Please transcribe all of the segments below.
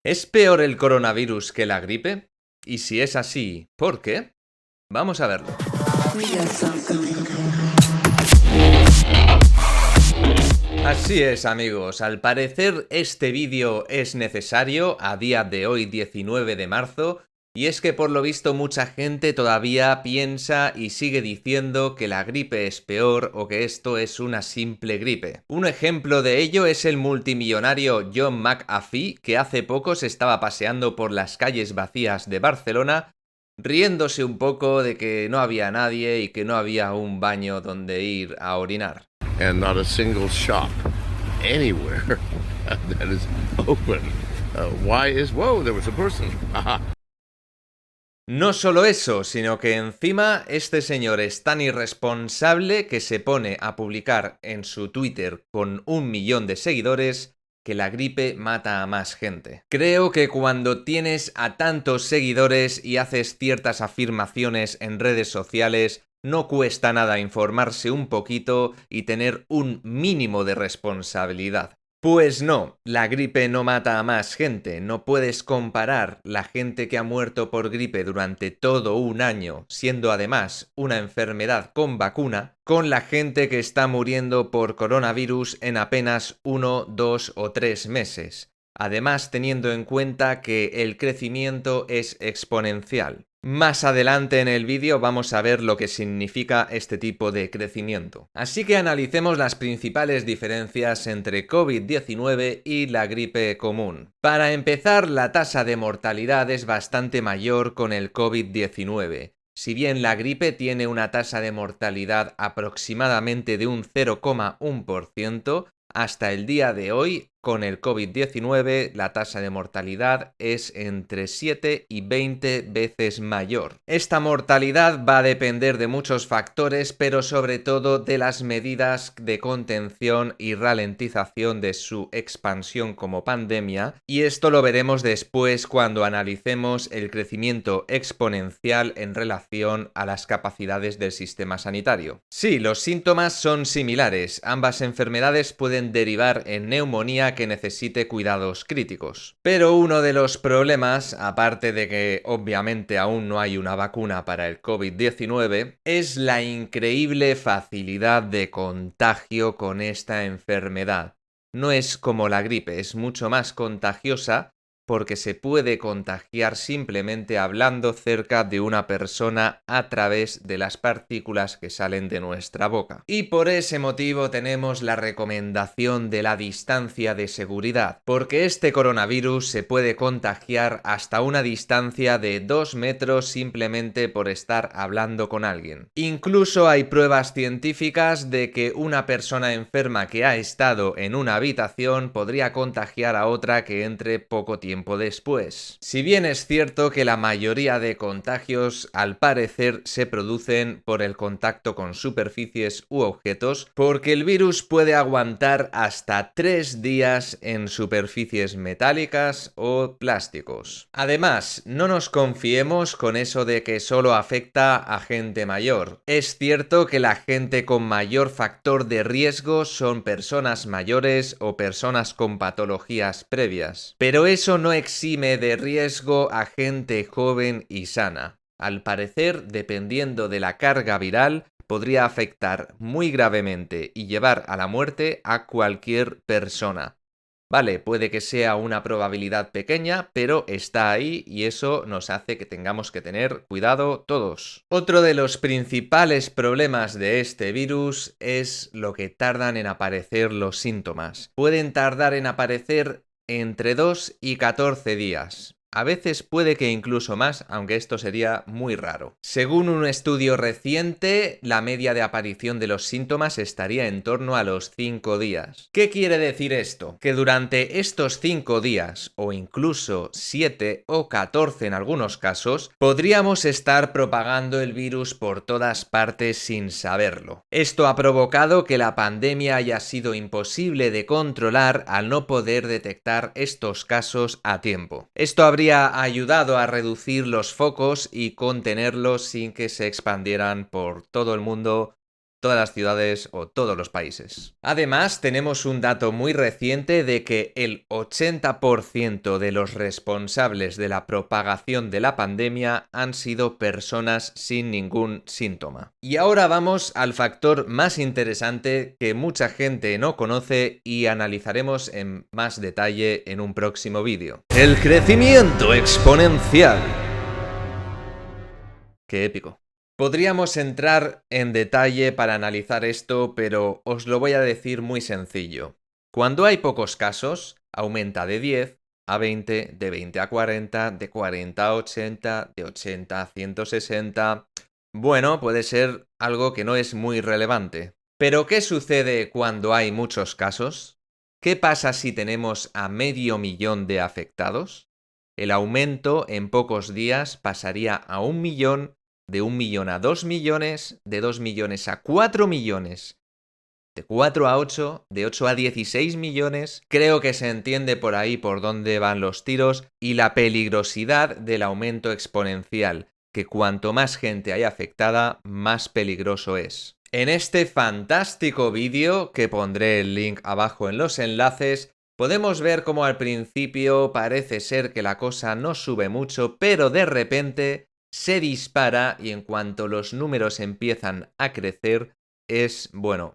¿Es peor el coronavirus que la gripe? Y si es así, ¿por qué? Vamos a verlo. Así es, amigos, al parecer este vídeo es necesario a día de hoy 19 de marzo y es que por lo visto mucha gente todavía piensa y sigue diciendo que la gripe es peor o que esto es una simple gripe. Un ejemplo de ello es el multimillonario John McAfee, que hace poco se estaba paseando por las calles vacías de Barcelona riéndose un poco de que no había nadie y que no había un baño donde ir a orinar. And not a single shop anywhere that is open. Whoa, there was a person. Aha. No solo eso, sino que encima este señor es tan irresponsable que se pone a publicar en su Twitter con 1 millón de seguidores que la gripe mata a más gente. Creo que cuando tienes a tantos seguidores y haces ciertas afirmaciones en redes sociales, no cuesta nada informarse un poquito y tener un mínimo de responsabilidad. Pues no, la gripe no mata a más gente, no puedes comparar la gente que ha muerto por gripe durante todo un año, siendo además una enfermedad con vacuna, con la gente que está muriendo por coronavirus en apenas 1, 2 o 3 meses. Además, teniendo en cuenta que el crecimiento es exponencial. Más adelante en el vídeo vamos a ver lo que significa este tipo de crecimiento. Así que analicemos las principales diferencias entre COVID-19 y la gripe común. Para empezar, la tasa de mortalidad es bastante mayor con el COVID-19. Si bien la gripe tiene una tasa de mortalidad aproximadamente de un 0,1%, hasta el día de hoy, con el COVID-19, la tasa de mortalidad es entre 7 y 20 veces mayor. Esta mortalidad va a depender de muchos factores, pero sobre todo de las medidas de contención y ralentización de su expansión como pandemia, y esto lo veremos después cuando analicemos el crecimiento exponencial en relación a las capacidades del sistema sanitario. Sí, los síntomas son similares, ambas enfermedades pueden derivar en neumonía que necesite cuidados críticos. Pero uno de los problemas, aparte de que obviamente aún no hay una vacuna para el COVID-19, es la increíble facilidad de contagio con esta enfermedad. No es como la gripe, es mucho más contagiosa porque se puede contagiar simplemente hablando cerca de una persona a través de las partículas que salen de nuestra boca. Y por ese motivo tenemos la recomendación de la distancia de seguridad, porque este coronavirus se puede contagiar hasta una distancia de 2 metros simplemente por estar hablando con alguien. Incluso hay pruebas científicas de que una persona enferma que ha estado en una habitación podría contagiar a otra que entre poco tiempo después. Si bien es cierto que la mayoría de contagios al parecer se producen por el contacto con superficies u objetos, porque el virus puede aguantar hasta 3 días en superficies metálicas o plásticos. Además, no nos confiemos con eso de que solo afecta a gente mayor. Es cierto que la gente con mayor factor de riesgo son personas mayores o personas con patologías previas, pero eso no exime de riesgo a gente joven y sana. Al parecer, dependiendo de la carga viral, podría afectar muy gravemente y llevar a la muerte a cualquier persona. Vale, puede que sea una probabilidad pequeña, pero está ahí y eso nos hace que tengamos que tener cuidado todos. Otro de los principales problemas de este virus es lo que tardan en aparecer los síntomas. Pueden tardar en aparecer entre 2 y 14 días. A veces puede que incluso más, aunque esto sería muy raro. Según un estudio reciente, la media de aparición de los síntomas estaría en torno a los 5 días. ¿Qué quiere decir esto? Que durante estos 5 días, o incluso 7 o 14 en algunos casos, podríamos estar propagando el virus por todas partes sin saberlo. Esto ha provocado que la pandemia haya sido imposible de controlar al no poder detectar estos casos a tiempo. Esto habría ayudado a reducir los focos y contenerlos sin que se expandieran por todo el mundo todas las ciudades o todos los países. Además, tenemos un dato muy reciente de que el 80% de los responsables de la propagación de la pandemia han sido personas sin ningún síntoma. Y ahora vamos al factor más interesante que mucha gente no conoce y analizaremos en más detalle en un próximo vídeo. El crecimiento exponencial. ¡Qué épico! Podríamos entrar en detalle para analizar esto, pero os lo voy a decir muy sencillo. Cuando hay pocos casos, aumenta de 10 a 20, de 20 a 40, de 40 a 80, de 80 a 160... Bueno, puede ser algo que no es muy relevante. Pero ¿qué sucede cuando hay muchos casos? ¿Qué pasa si tenemos a 500.000 de afectados? El aumento en pocos días pasaría a 1 millón, de 1 millón a 2 millones, de 2 millones a 4 millones, de 4 a 8, de 8 a 16 millones. Creo que se entiende por ahí por dónde van los tiros y la peligrosidad del aumento exponencial, que cuanto más gente hay afectada, más peligroso es. En este fantástico vídeo, que pondré el link abajo en los enlaces, podemos ver cómo al principio parece ser que la cosa no sube mucho, pero de repente se dispara y en cuanto los números empiezan a crecer,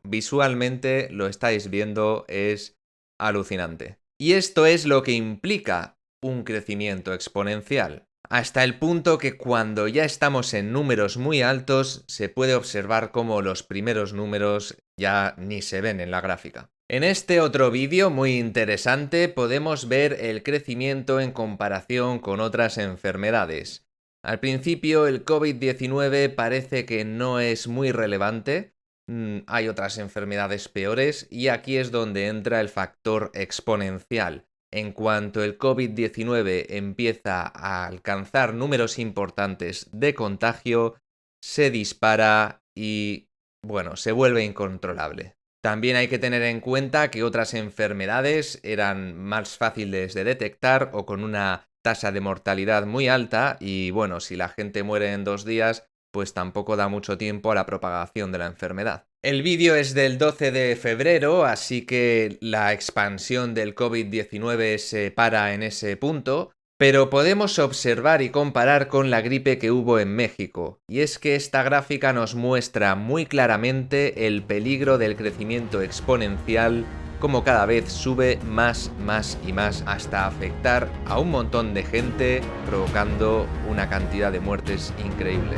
visualmente lo estáis viendo, es alucinante. Y esto es lo que implica un crecimiento exponencial. Hasta el punto que cuando ya estamos en números muy altos, se puede observar cómo los primeros números ya ni se ven en la gráfica. En este otro vídeo muy interesante podemos ver el crecimiento en comparación con otras enfermedades. Al principio el COVID-19 parece que no es muy relevante, hay otras enfermedades peores y aquí es donde entra el factor exponencial. En cuanto el COVID-19 empieza a alcanzar números importantes de contagio, se dispara y, se vuelve incontrolable. También hay que tener en cuenta que otras enfermedades eran más fáciles de detectar o con una tasa de mortalidad muy alta y si la gente muere en 2 días, pues tampoco da mucho tiempo a la propagación de la enfermedad. El vídeo es del 12 de febrero, así que la expansión del COVID-19 se para en ese punto, pero podemos observar y comparar con la gripe que hubo en México, y es que esta gráfica nos muestra muy claramente el peligro del crecimiento exponencial, como cada vez sube más y más hasta afectar a un montón de gente, provocando una cantidad de muertes increíble.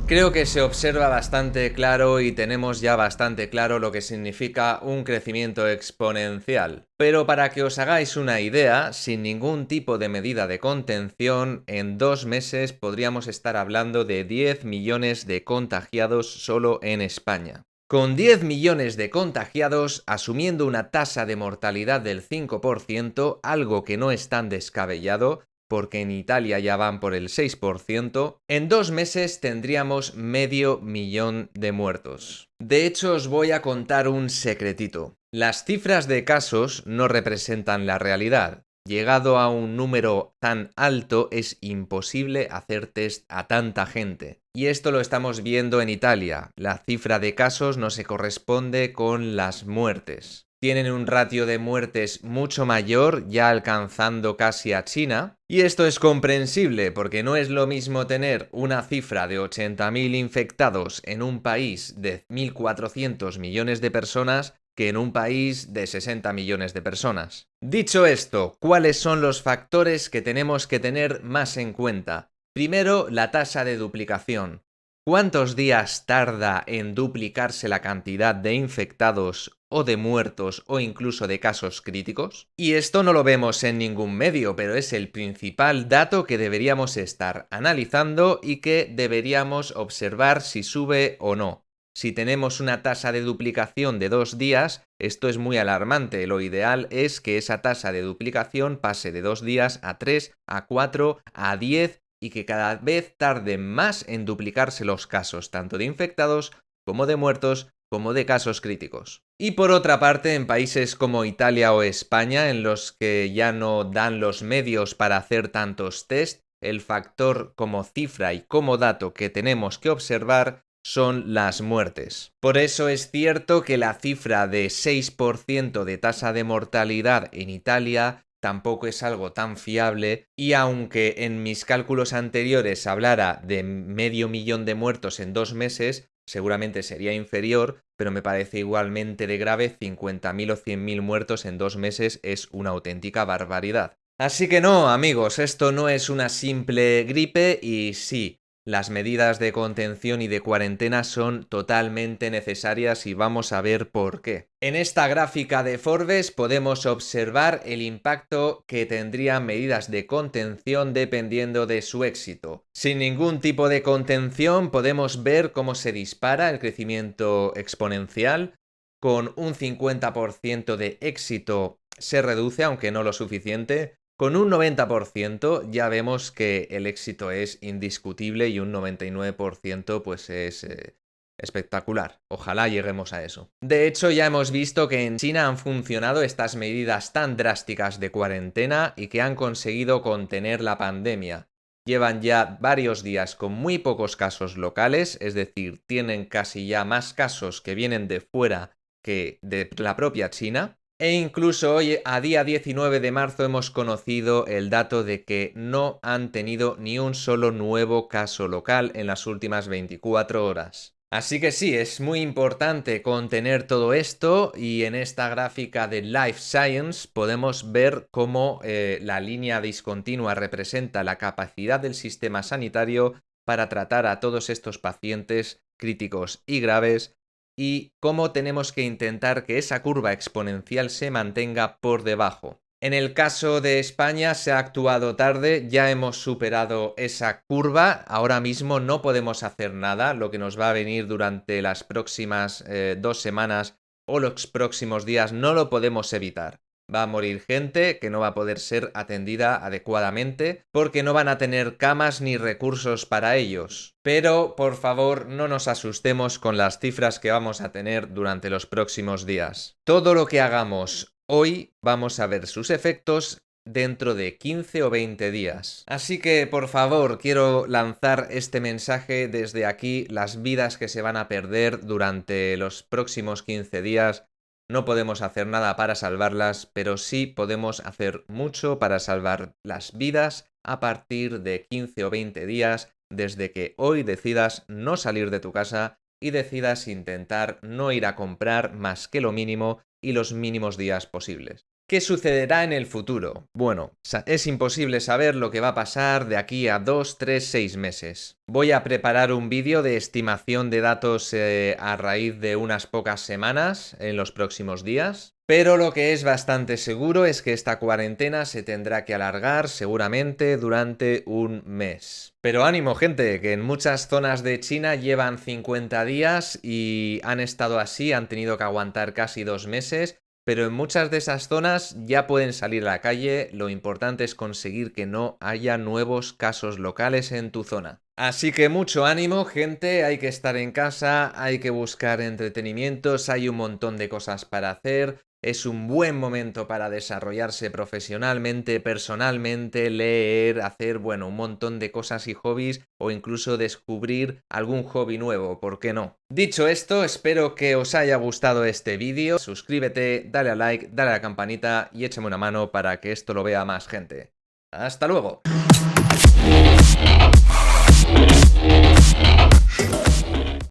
Creo que se observa bastante claro y tenemos ya bastante claro lo que significa un crecimiento exponencial. Pero para que os hagáis una idea, sin ningún tipo de medida de contención, en 2 meses podríamos estar hablando de 10 millones de contagiados solo en España. Con 10 millones de contagiados, asumiendo una tasa de mortalidad del 5%, algo que no es tan descabellado, porque en Italia ya van por el 6%, en 2 meses tendríamos 500.000 de muertos. De hecho, os voy a contar un secretito. Las cifras de casos no representan la realidad. Llegado a un número tan alto es imposible hacer test a tanta gente. Y esto lo estamos viendo en Italia. La cifra de casos no se corresponde con las muertes. Tienen un ratio de muertes mucho mayor, ya alcanzando casi a China. Y esto es comprensible porque no es lo mismo tener una cifra de 80.000 infectados en un país de 1.400 millones de personas que en un país de 60 millones de personas. Dicho esto, ¿cuáles son los factores que tenemos que tener más en cuenta? Primero, la tasa de duplicación. ¿Cuántos días tarda en duplicarse la cantidad de infectados o de muertos o incluso de casos críticos? Y esto no lo vemos en ningún medio, pero es el principal dato que deberíamos estar analizando y que deberíamos observar si sube o no. Si tenemos una tasa de duplicación de 2 días, esto es muy alarmante. Lo ideal es que esa tasa de duplicación pase de 2 días a 3, a 4, a 10 y que cada vez tarden más en duplicarse los casos, tanto de infectados como de muertos, como de casos críticos. Y por otra parte, en países como Italia o España, en los que ya no dan los medios para hacer tantos test, el factor como cifra y como dato que tenemos que observar son las muertes. Por eso es cierto que la cifra de 6% de tasa de mortalidad en Italia tampoco es algo tan fiable, y aunque en mis cálculos anteriores hablara de 500.000 de muertos en 2 meses, seguramente sería inferior, pero me parece igualmente de grave. 50.000 o 100.000 muertos en 2 meses es una auténtica barbaridad. Así que no, amigos, esto no es una simple gripe y sí, las medidas de contención y de cuarentena son totalmente necesarias y vamos a ver por qué. En esta gráfica de Forbes podemos observar el impacto que tendrían medidas de contención dependiendo de su éxito. Sin ningún tipo de contención podemos ver cómo se dispara el crecimiento exponencial. Con un 50% de éxito se reduce, aunque no lo suficiente. Con un 90% ya vemos que el éxito es indiscutible y un 99% pues es espectacular. Ojalá lleguemos a eso. De hecho, ya hemos visto que en China han funcionado estas medidas tan drásticas de cuarentena y que han conseguido contener la pandemia. Llevan ya varios días con muy pocos casos locales, es decir, tienen casi ya más casos que vienen de fuera que de la propia China. E incluso hoy, a día 19 de marzo, hemos conocido el dato de que no han tenido ni un solo nuevo caso local en las últimas 24 horas. Así que sí, es muy importante contener todo esto, y en esta gráfica de Life Science podemos ver cómo la línea discontinua representa la capacidad del sistema sanitario para tratar a todos estos pacientes críticos y graves, y cómo tenemos que intentar que esa curva exponencial se mantenga por debajo. En el caso de España se ha actuado tarde, ya hemos superado esa curva, ahora mismo no podemos hacer nada. Lo que nos va a venir durante las próximas 2 semanas o los próximos días no lo podemos evitar. Va a morir gente que no va a poder ser atendida adecuadamente porque no van a tener camas ni recursos para ellos. Pero, por favor, no nos asustemos con las cifras que vamos a tener durante los próximos días. Todo lo que hagamos hoy vamos a ver sus efectos dentro de 15 o 20 días. Así que, por favor, quiero lanzar este mensaje desde aquí. Las vidas que se van a perder durante los próximos 15 días, no podemos hacer nada para salvarlas, pero sí podemos hacer mucho para salvar las vidas a partir de 15 o 20 días, desde que hoy decidas no salir de tu casa y decidas intentar no ir a comprar más que lo mínimo y los mínimos días posibles. ¿Qué sucederá en el futuro? Bueno, es imposible saber lo que va a pasar de aquí a 2, 3, 6 meses. Voy a preparar un vídeo de estimación de datos a raíz de unas pocas semanas en los próximos días. Pero lo que es bastante seguro es que esta cuarentena se tendrá que alargar seguramente durante un mes. Pero ánimo, gente, que en muchas zonas de China llevan 50 días y han estado así, han tenido que aguantar casi 2 meses. Pero en muchas de esas zonas ya pueden salir a la calle. Lo importante es conseguir que no haya nuevos casos locales en tu zona. Así que mucho ánimo, gente, hay que estar en casa, hay que buscar entretenimientos, hay un montón de cosas para hacer. Es un buen momento para desarrollarse profesionalmente, personalmente, leer, hacer, un montón de cosas y hobbies, o incluso descubrir algún hobby nuevo, ¿por qué no? Dicho esto, espero que os haya gustado este vídeo. Suscríbete, dale a like, dale a la campanita y échame una mano para que esto lo vea más gente. ¡Hasta luego!